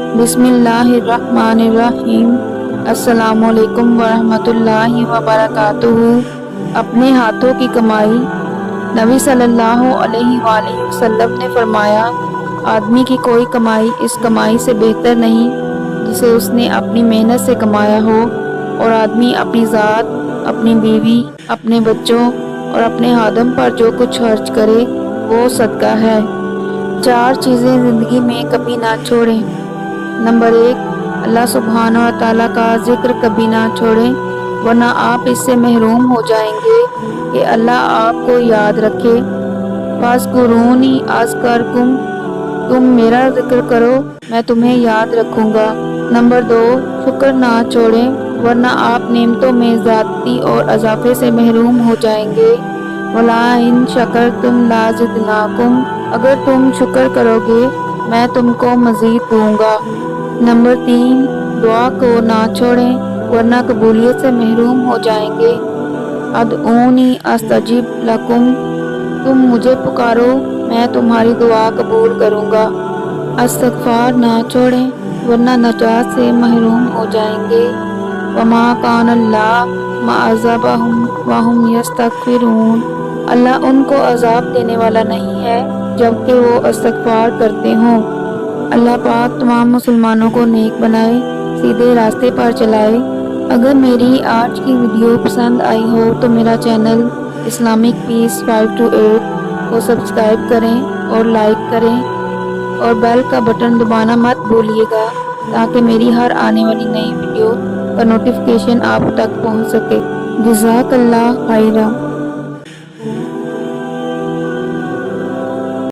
بسم اللہ الرحمن الرحیم۔ السلام علیکم ورحمۃ اللہ وبرکاتہ۔ اپنے ہاتھوں کی کمائی۔ نبی صلی اللہ علیہ وآلہ وسلم نے فرمایا، آدمی کی کوئی کمائی اس کمائی سے بہتر نہیں جسے اس نے اپنی محنت سے کمایا ہو، اور آدمی اپنی ذات، اپنی بیوی، اپنے بچوں اور اپنے خادم پر جو کچھ خرچ کرے وہ صدقہ ہے۔ 4 چیزیں زندگی میں کبھی نہ چھوڑیں۔ نمبر 1، اللہ سبحانہ و تعالیٰ کا ذکر کبھی نہ چھوڑیں، ورنہ آپ اس سے محروم ہو جائیں گے کہ اللہ آپ کو یاد رکھے۔ فاذکرونی اذکرکم، تم میرا ذکر کرو میں تمہیں یاد رکھوں گا۔ نمبر 2، شکر نہ چھوڑیں، ورنہ آپ نعمتوں میں زیادتی اور اضافے سے محروم ہو جائیں گے۔ وَلَئِن شَكَرْتُمْ لَأَزِيدَنَّكُمْ، اگر تم شکر کرو گے میں تم کو مزید دوں گا۔ نمبر 3، دعا کو نہ چھوڑیں، ورنہ قبولیت سے محروم ہو جائیں گے۔ ادعونی استجب لکم، تم مجھے پکارو میں تمہاری دعا قبول کروں گا۔ استغفار نہ چھوڑیں، ورنہ نجات سے محروم ہو جائیں گے۔ وما کان اللہ معذبہم وہم یستغفرون، اللہ ان کو عذاب دینے والا نہیں ہے جبکہ وہ استغفار کرتے ہوں۔ اللہ پاک تمام مسلمانوں کو نیک بنائے، سیدھے راستے پر چلائے۔ اگر میری آج کی ویڈیو پسند آئی ہو تو میرا چینل اسلامک پیس 528 کو سبسکرائب کریں اور لائک کریں، اور بیل کا بٹن دبانا مت بھولیے گا تاکہ میری ہر آنے والی نئی ویڈیو کا نوٹیفیکیشن آپ تک پہنچ سکے۔ جزاک اللہ خیرہ۔